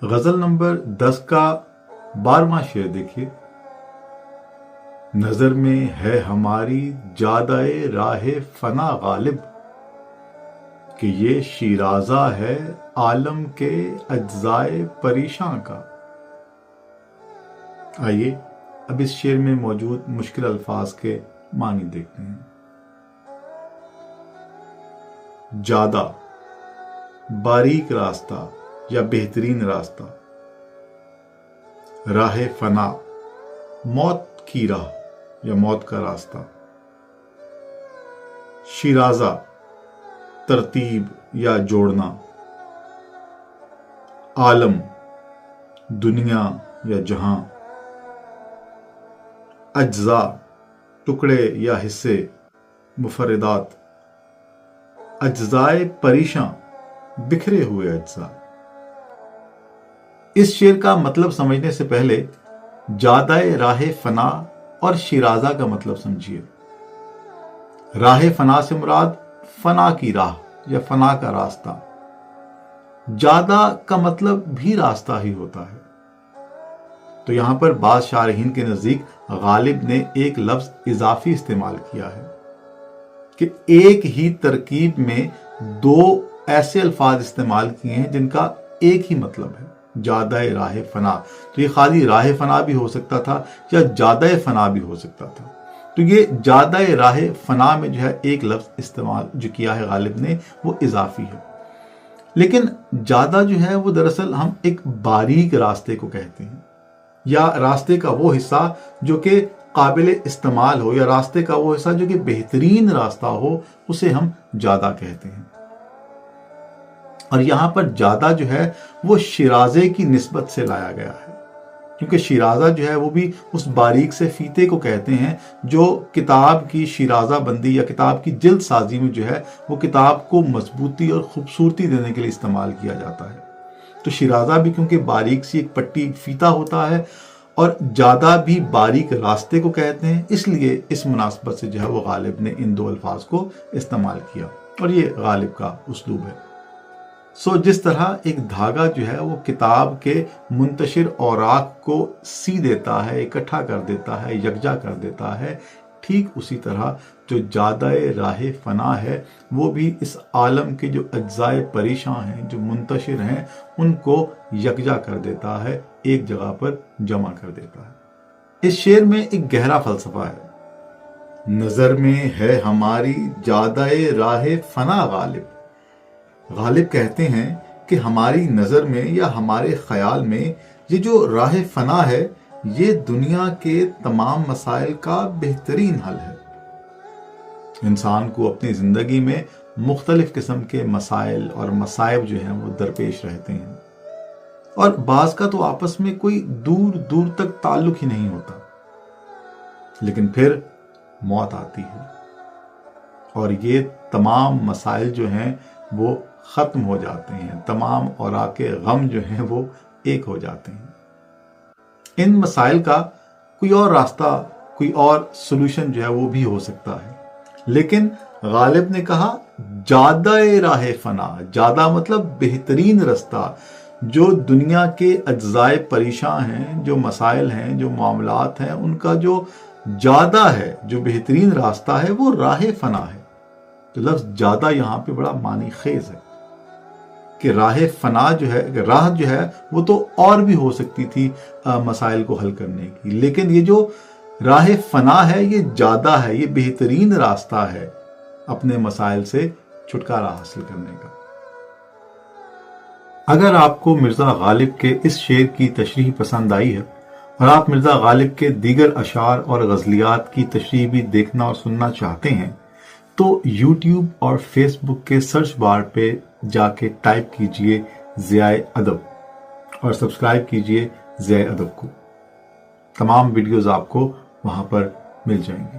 غزل number 10 کا 12واں شعر دیکھیے. نظر میں ہے ہماری جادۂ راہ فنا غالب، کہ یہ شیرازہ ہے عالم کے اجزائے پریشاں کا. آئیے اب اس شعر میں موجود مشکل الفاظ کے معنی دیکھتے ہیں. جادہ، باریک راستہ یا بہترین راستہ. راہ فنا، موت کی راہ یا موت کا راستہ. شیرازہ، ترتیب یا جوڑنا. عالم، دنیا یا جہاں. اجزاء، ٹکڑے یا حصے، مفردات. اجزائے پریشاں، بکھرے ہوئے اجزاء. اس شعر کا مطلب سمجھنے سے پہلے جادۂ راہ فنا اور شیرازہ کا مطلب سمجھیے. راہ فنا سے مراد فنا کی راہ یا فنا کا راستہ. جادہ کا مطلب بھی راستہ ہی ہوتا ہے. تو یہاں پر بعض شارحین کے نزدیک غالب نے ایک لفظ اضافی استعمال کیا ہے کہ ایک ہی ترکیب میں دو ایسے الفاظ استعمال کیے ہیں جن کا ایک ہی مطلب ہے، جادۂ راہ فنا. تو یہ خالی راہ فنا بھی ہو سکتا تھا یا جادۂ فنا بھی ہو سکتا تھا. تو یہ جادۂ راہ فنا میں جو ہے ایک لفظ استعمال جو کیا ہے غالب نے وہ اضافی ہے. لیکن جادہ جو ہے وہ دراصل ہم ایک باریک راستے کو کہتے ہیں، یا راستے کا وہ حصہ جو کہ قابل استعمال ہو، یا راستے کا وہ حصہ جو کہ بہترین راستہ ہو، اسے ہم جادہ کہتے ہیں. اور یہاں پر جادہ جو ہے وہ شیرازے کی نسبت سے لایا گیا ہے، کیونکہ شیرازہ جو ہے وہ بھی اس باریک سے فیتے کو کہتے ہیں جو کتاب کی شیرازہ بندی یا کتاب کی جلد سازی میں جو ہے وہ کتاب کو مضبوطی اور خوبصورتی دینے کے لیے استعمال کیا جاتا ہے. تو شیرازہ بھی کیونکہ باریک سی ایک پٹی فیتا ہوتا ہے، اور جادہ بھی باریک راستے کو کہتے ہیں، اس لیے اس مناسبت سے جو ہے وہ غالب نے ان دو الفاظ کو استعمال کیا، اور یہ غالب کا اسلوب ہے. جس طرح ایک دھاگا جو ہے وہ کتاب کے منتشر اوراق کو سی دیتا ہے، اکٹھا کر دیتا ہے، یکجا کر دیتا ہے، ٹھیک اسی طرح جو جادۂ راہ فنا ہے وہ بھی اس عالم کے جو اجزائے پریشاں ہیں، جو منتشر ہیں، ان کو یکجا کر دیتا ہے، ایک جگہ پر جمع کر دیتا ہے. اس شعر میں ایک گہرا فلسفہ ہے. نظر میں ہے ہماری جادۂ راہ فنا غالب. غالب کہتے ہیں کہ ہماری نظر میں یا ہمارے خیال میں یہ جو راہ فنا ہے یہ دنیا کے تمام مسائل کا بہترین حل ہے. انسان کو اپنی زندگی میں مختلف قسم کے مسائل اور مصائب جو ہیں وہ درپیش رہتے ہیں، اور بعض کا تو آپس میں کوئی دور دور تک تعلق ہی نہیں ہوتا. لیکن پھر موت آتی ہے اور یہ تمام مسائل جو ہیں وہ ختم ہو جاتے ہیں، تمام اوراق غم جو ہیں وہ ایک ہو جاتے ہیں. ان مسائل کا کوئی اور راستہ، کوئی اور سلوشن جو ہے وہ بھی ہو سکتا ہے، لیکن غالب نے کہا جادۂ راہ فنا. جادہ مطلب بہترین راستہ. جو دنیا کے اجزائے پریشاں ہیں، جو مسائل ہیں، جو معاملات ہیں، ان کا جو جادہ ہے، جو بہترین راستہ ہے وہ راہ فنا ہے. تو لفظ جادہ یہاں پہ بڑا معنی خیز ہے کہ راہ فنا جو ہے، راہ جو ہے وہ تو اور بھی ہو سکتی تھی مسائل کو حل کرنے کی، لیکن یہ جو راہ فنا ہے یہ جادہ ہے، یہ بہترین راستہ ہے اپنے مسائل سے چھٹکارا حاصل کرنے کا. اگر آپ کو مرزا غالب کے اس شعر کی تشریح پسند آئی ہے اور آپ مرزا غالب کے دیگر اشعار اور غزلیات کی تشریح بھی دیکھنا اور سننا چاہتے ہیں تو یوٹیوب اور فیس بک کے سرچ بار پہ جا کے ٹائپ کیجئے ضیاء ادب اور سبسکرائب کیجئے ضیاء ادب کو. تمام ویڈیوز آپ کو وہاں پر مل جائیں گی.